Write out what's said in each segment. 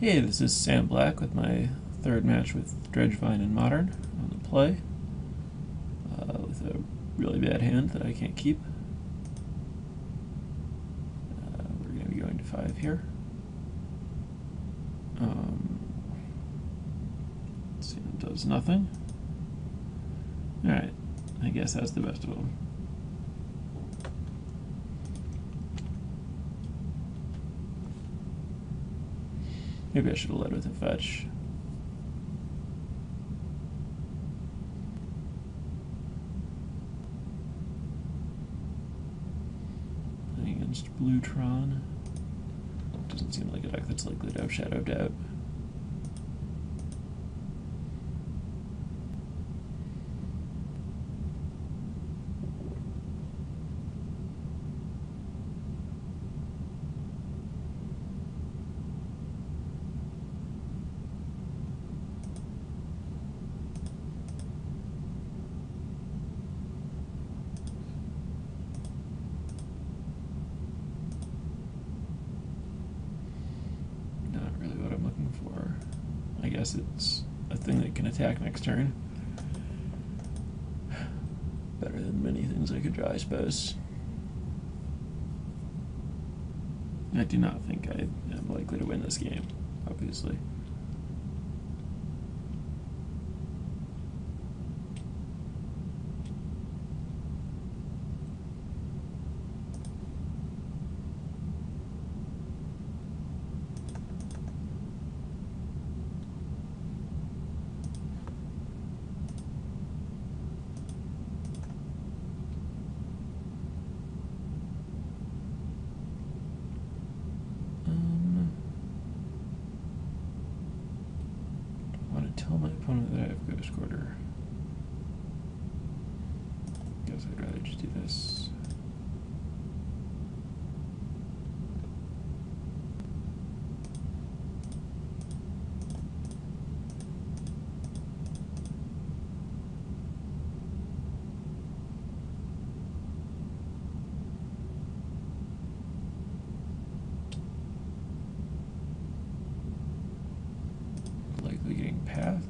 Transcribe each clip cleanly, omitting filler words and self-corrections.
Hey, this is Sam Black with my third match with Dredgevine and Modern on the play, with a really bad hand that I can't keep. We're going to be going to 5 here. Let's see, it does nothing. Alright, I guess that's the best of them. Maybe I should have led with a fetch. Playing against Bluetron. Doesn't seem like a deck that's likely to have Shadow Doubt. I guess it's a thing that can attack next turn. Better than many things I could draw, I suppose. I do not think I am likely to win this game, obviously. Tell my opponent that I have Ghost Quarter. Guess I'd rather just do this. Likely getting pathed.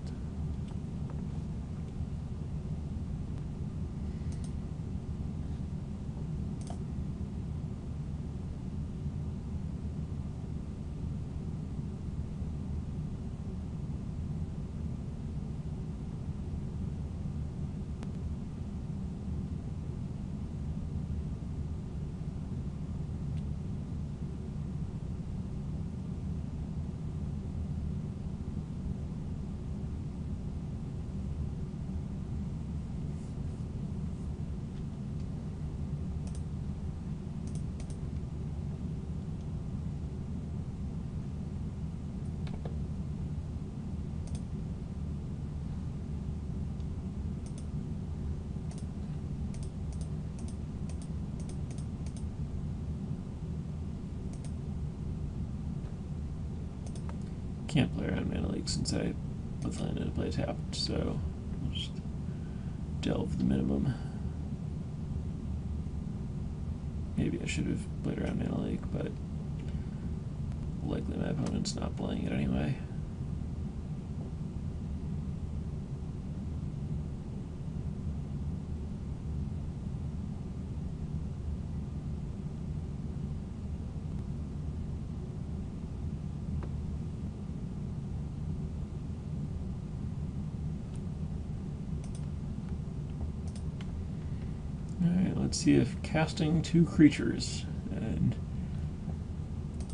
Can't play around Mana Leak since I was landed to play tapped, so I'll just delve the minimum. Maybe I should have played around Mana Leak, but likely my opponent's not playing it anyway. Alright, let's see if casting 2 creatures and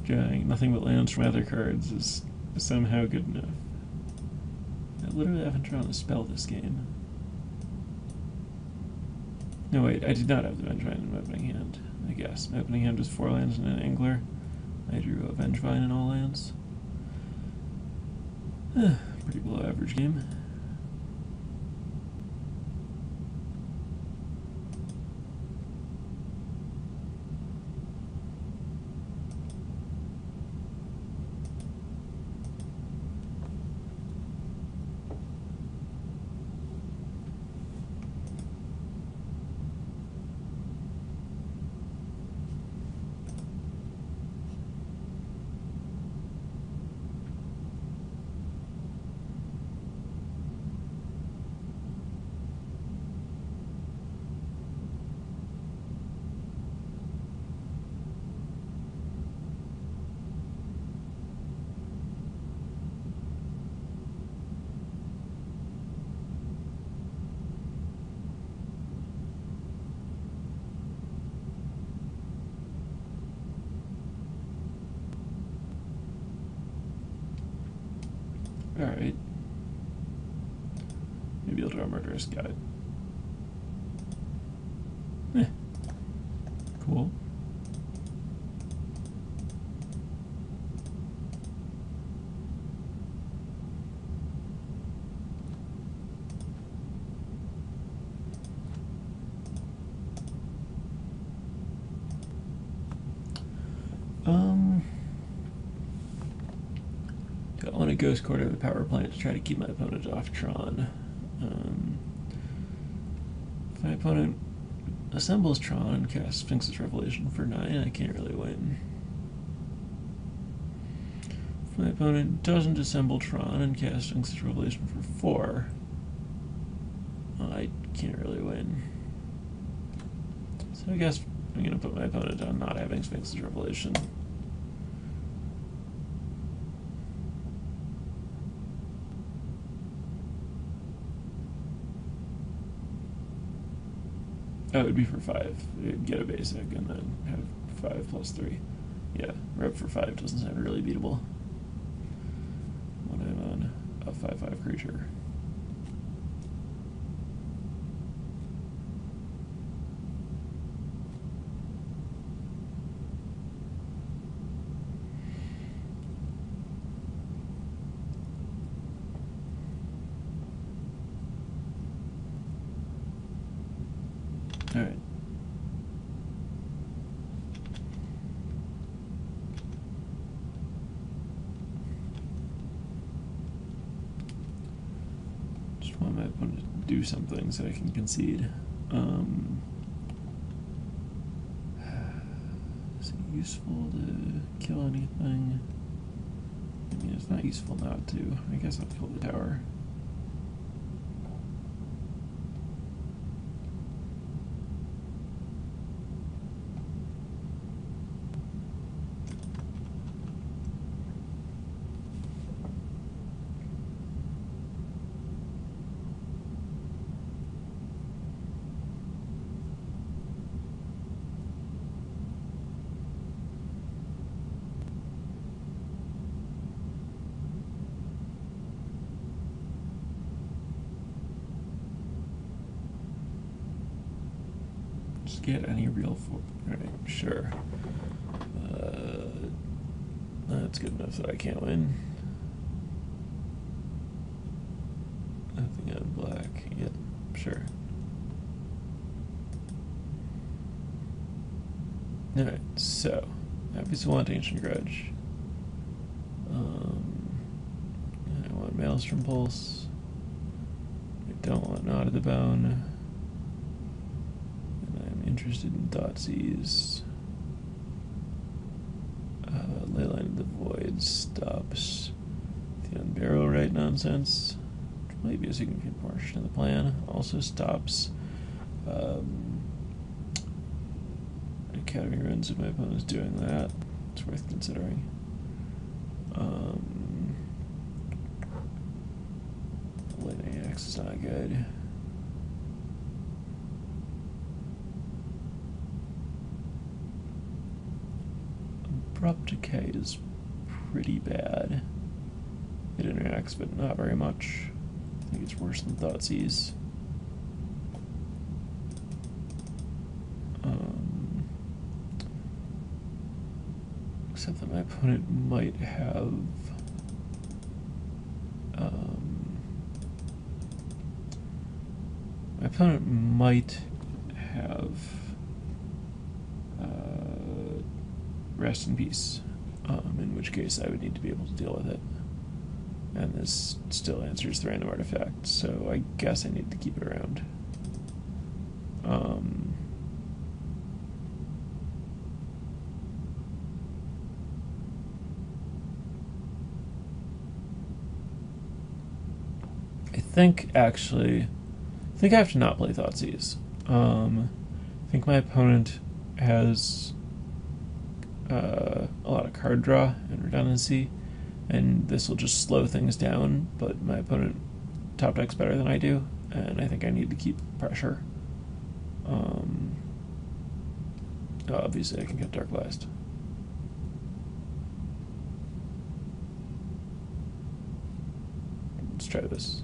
drawing nothing but lands from other cards is somehow good enough. I literally haven't drawn a spell this game. No, wait, I did not have the Vengevine in my opening hand, I guess. My opening hand was 4 lands and an Angler. I drew a Vengevine in all lands. Pretty below average game. Alright. Maybe I'll draw a Murderous Guide. Cool. I want a Ghost Quarter of the power plant to try to keep my opponent off Tron. If my opponent assembles Tron and casts Sphinx's Revelation for 9, I can't really win. If my opponent doesn't assemble Tron and casts Sphinx's Revelation for 4, I can't really win. So I guess I'm going to put my opponent on not having Sphinx's Revelation. Oh, it would be for 5. It'd get a basic and then have 5 plus 3. Yeah, rep for 5 doesn't sound really beatable when I'm on a 5/5 creature. Alright. Just want my opponent to do something so I can concede. Is it useful to kill anything? I mean, it's not useful not to. I guess I'll kill the tower. Get any real for right, sure. That's good enough that I can't win. Nothing on black. Yep, sure. Alright, so obviously want Ancient Grudge. I want Maelstrom Pulse. I don't want Knot of the Bone. Interested in Thoughtseize. Leyline of the Void stops the Unburial Rite nonsense, which might be a significant portion of the plan. Also stops Academy Ruins if my opponent's doing that. It's worth considering. Lightning Axe is not good. Abrupt Decay is pretty bad. It interacts, but not very much. I think it's worse than Thoughtseize. Except that my opponent might have Rest in Peace, in which case I would need to be able to deal with it. And this still answers the random artifact, so I guess I need to keep it around. I think I have to not play Thoughtseize. I think my opponent has a lot of card draw and redundancy, and this will just slow things down, but my opponent top decks better than I do, and I think I need to keep pressure. Obviously I can get Dark Blast. try this.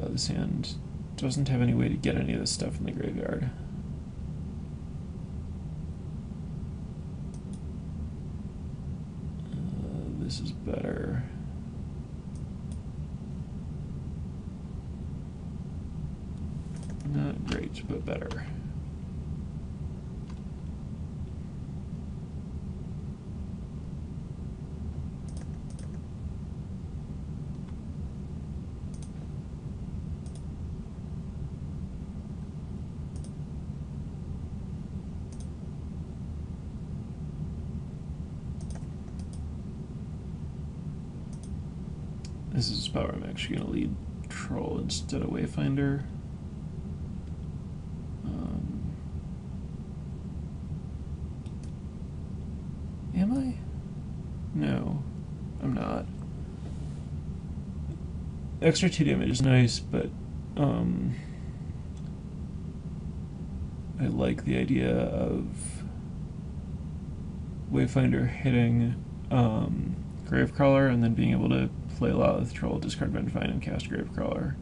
This hand doesn't have any way to get any of this stuff in the graveyard. This is better. Not great, but better. This is a spot where I'm actually going to lead Troll instead of Wayfinder. Am I? No, I'm not. Extra 2 damage is nice, but I like the idea of Wayfinder hitting Gravecrawler and then being able to play Lilith Troll, discard Vengevine, and cast Gravecrawler.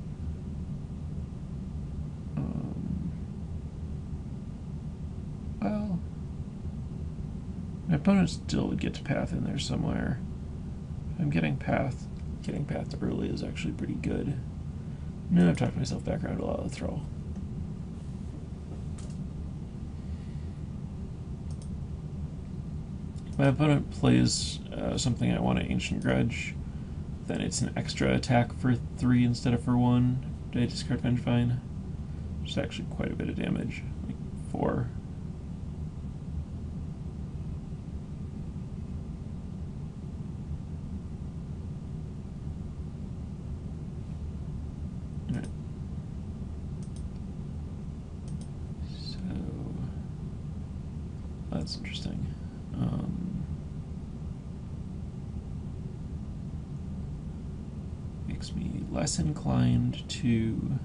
Well, my opponent still would get to Path in there somewhere. If I'm getting Path early is actually pretty good. No, I've talked myself back around to Lilith Troll. If my opponent plays something I want to Ancient Grudge, then it's an extra attack for 3 instead of for 1. Did I discard Vengevine? Which is actually quite a bit of damage, like 4. Alright. So that's interesting. Makes me less inclined to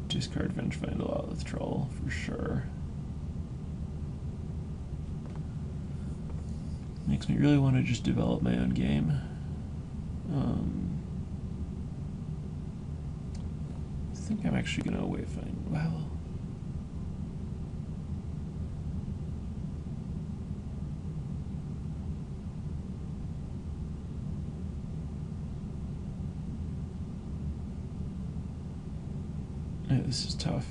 discard Vengevine to Lilith Troll, for sure. Makes me really want to just develop my own game. I think I'm actually going to Wayfind. Well, yeah, this is tough.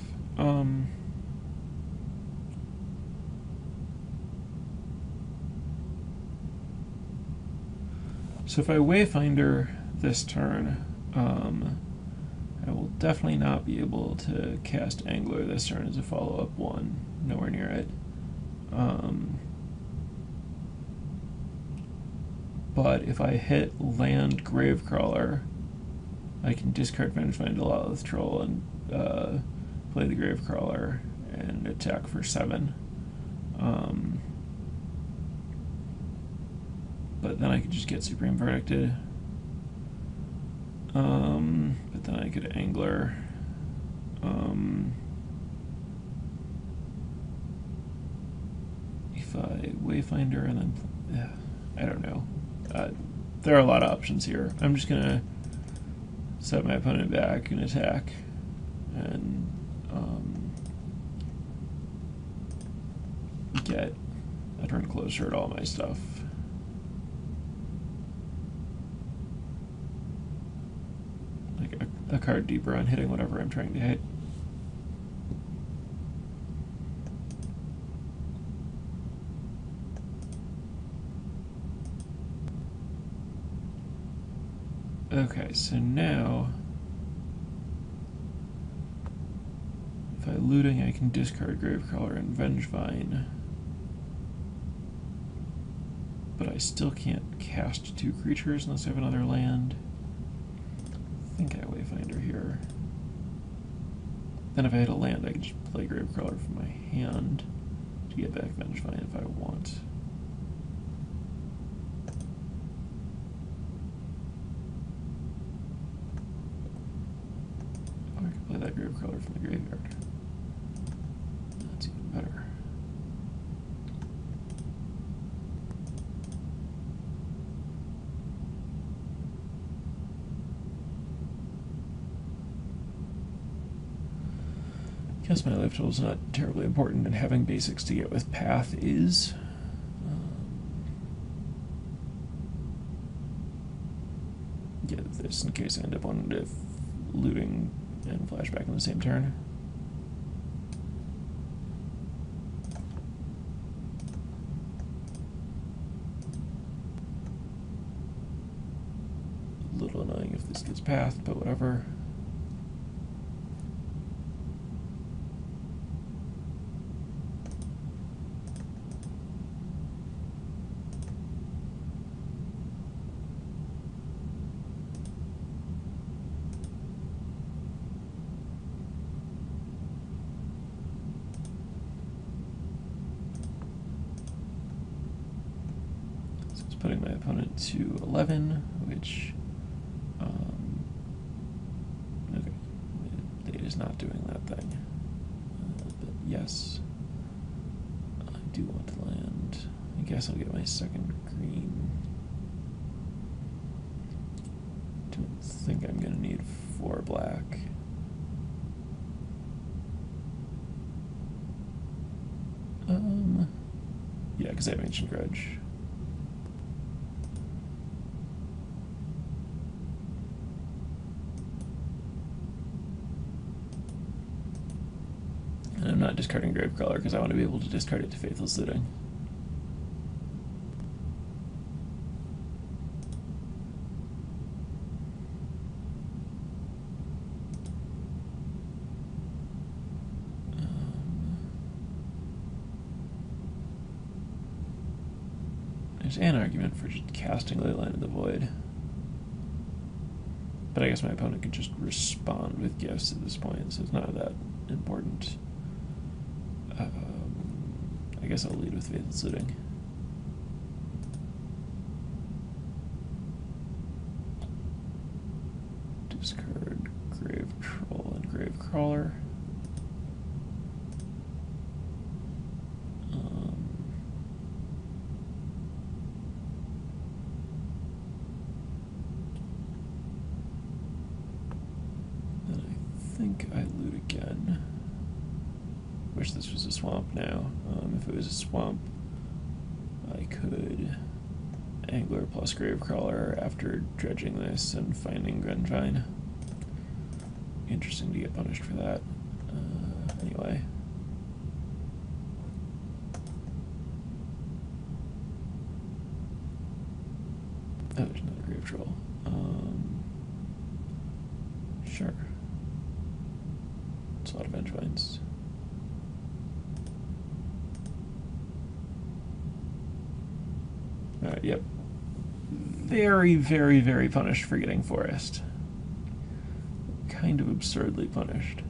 So if I Wayfinder this turn, I will definitely not be able to cast Angler this turn as a follow-up 1. Nowhere near it. But if I hit land Gravecrawler, I can discard Vengevine to Lilith Troll and play the Gravecrawler and attack for 7. But then I could just get Supreme Verdicted. But then I could Angler. If I Wayfinder and then... I don't know. There are a lot of options here. I'm just going to set my opponent back and attack. And get a turn closer to all my stuff. Like a card deeper on hitting whatever I'm trying to hit. Okay, so now if I looting, I can discard Gravecrawler and Vengevine. But I still can't cast 2 creatures unless I have another land. I think I Wayfinder here. Then if I had a land, I could just play Gravecrawler from my hand to get back Vengevine if I want. Or I could play that Gravecrawler from the graveyard. guess my life total is not terribly important, and having basics to get with path is. Get this in case I end up wanting to looting and flashback in the same turn. A little annoying if this gets pathed, but whatever. Putting my opponent to 11, which, okay, it is not doing that thing. But yes, I do want to land. I guess I'll get my second green. Don't think I'm going to need 4 black. Yeah, because I have Ancient Grudge. And I'm not discarding Gravecrawler because I want to be able to discard it to Faithless Looting. There's an argument for just casting Leyline of the Void. But I guess my opponent can just respond with gifts at this point, so it's not that important. I guess I'll lead with Faithless Looting. Discard Grave Troll and Gravecrawler. Then I think I loot again. Wish this was a swamp now. If it was a swamp, I could Angler plus Gravecrawler after dredging this and finding Grungevine. Interesting to get punished for that. Anyway. Oh, there's another Grave Troll. Sure. It's a lot of Vengevines. Alright, yep. Very, very, very punished for getting Forest. Kind of absurdly punished.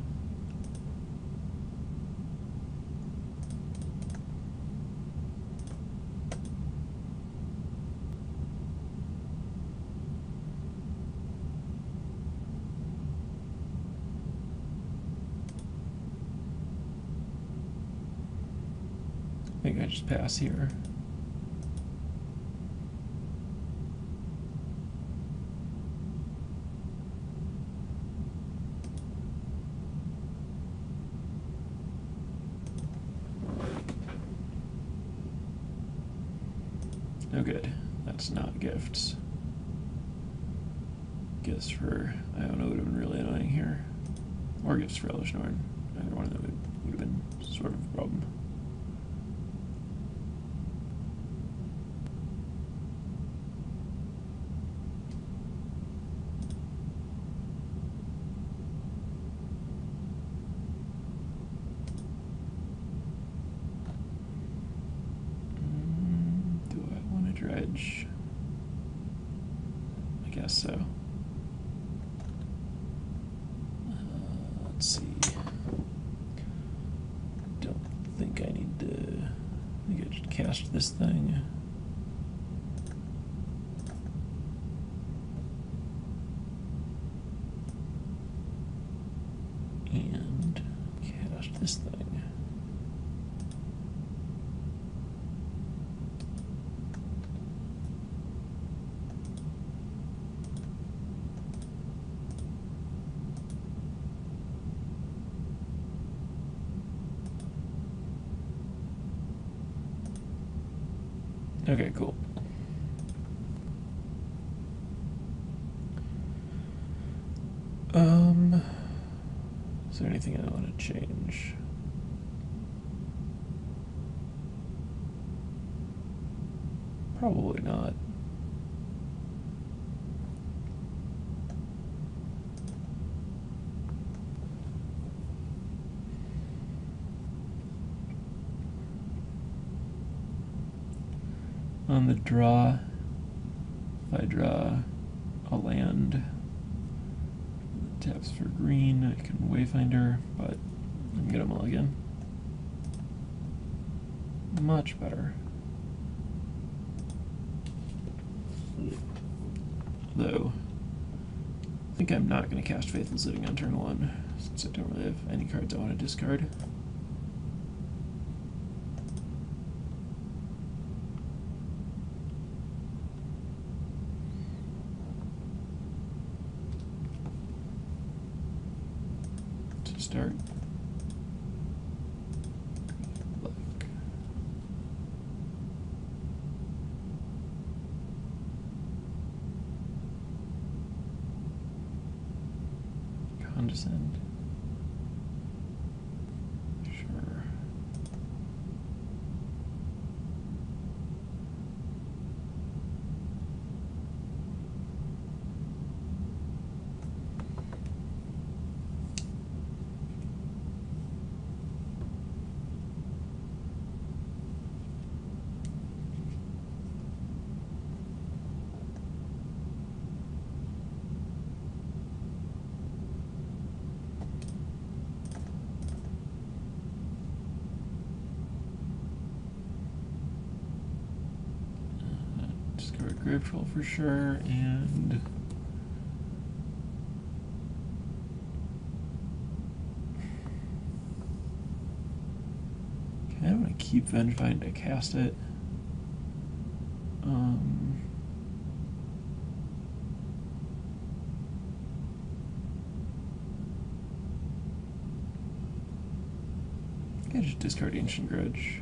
I think I just pass here. Oh good, that's not gifts. Gifts for Iona would have been really annoying here. Or gifts for Elesh Norn. Either one of them would have been sort of a problem. Dredge. I guess so. Let's see. Don't think I need to. I think I should cast this thing. And cast this thing. Okay, cool. Is there anything I want to change? Probably not. On the draw, if I draw a land, taps for green, I can Wayfinder, but I'm gonna mulligan. Much better. Though, I think I'm not going to cast Faithless Living on turn 1, since I don't really have any cards I want to discard. To start. Condescend. Sure. Discard Grave Troll for sure, and okay, I'm gonna keep Vengevine to cast it. I just discard Ancient Grudge.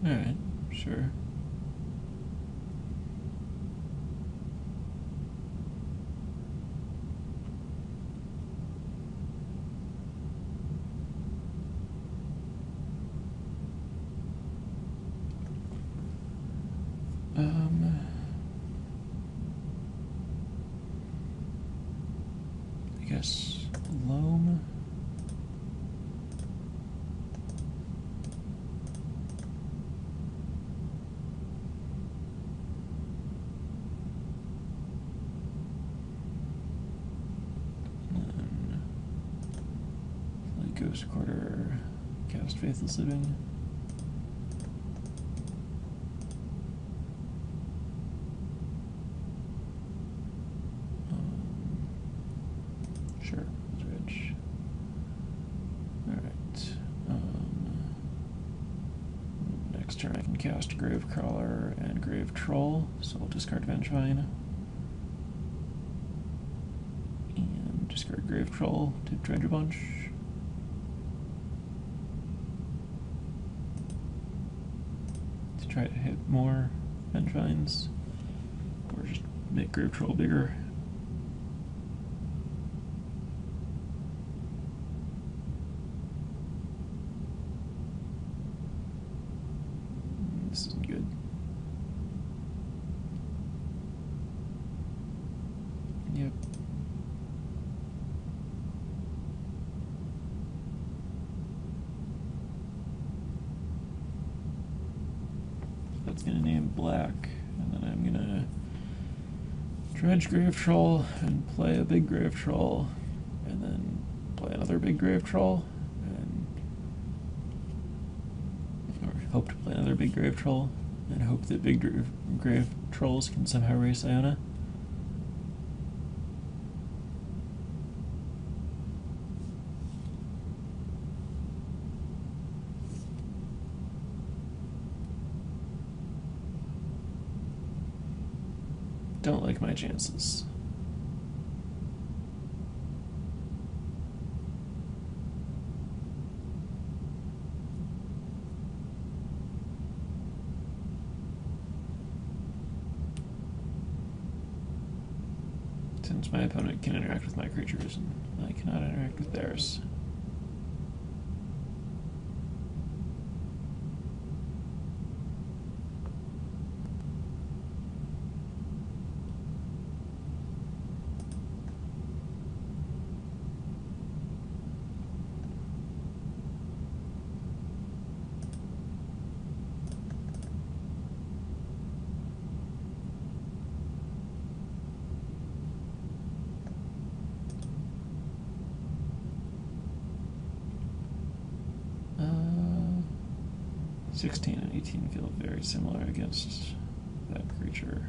Alright, sure. I guess Loam. Ghost Quarter, cast Faithless Living. Sure, Ridge. Alright. Next turn I can cast Gravecrawler and Grave Troll, so I'll discard Vengevine. And discard Grave Troll to dredge a bunch. try to hit more Vengevines, or just make Grave Troll bigger. This isn't good. Yep. That's gonna name black, and then I'm gonna dredge Grave Troll and play a big Grave Troll, and then play another big Grave Troll, or hope to play another big Grave Troll, and hope that big Grave Trolls can somehow race Iona. Don't like my chances. Since my opponent can interact with my creatures and I cannot interact with theirs. Uh, 16 and 18 feel very similar against that creature.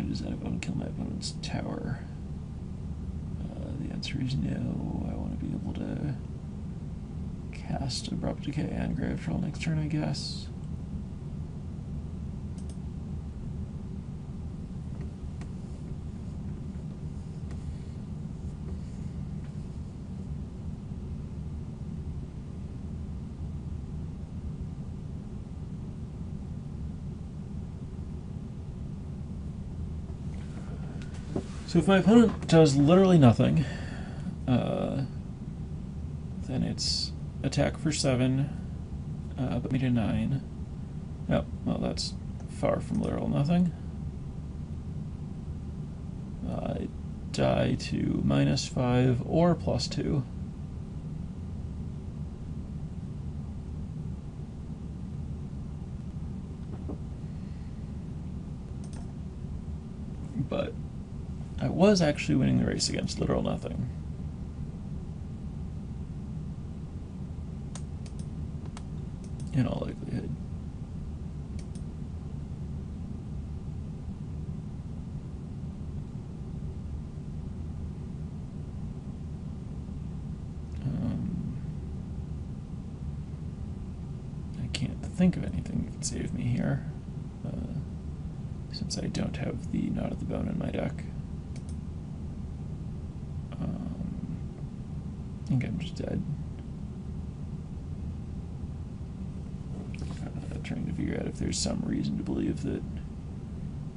Does that opponent kill my opponent's tower? The answer is no. I want to be able to cast Abrupt Decay and Grave Troll next turn, I guess. So if my opponent does literally nothing, then it's attack for 7, but me to 9. Oh, well, that's far from literal nothing. Die to -5 or +2. But I was actually winning the race against literal nothing. In all likelihood. I can't think of anything that can save me here, since I don't have the Knot of the Bone in my deck. I think I'm just dead. Trying to figure out if there's some reason to believe that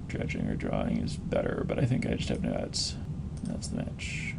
dredging or drawing is better, but I think I just have no outs. That's the match.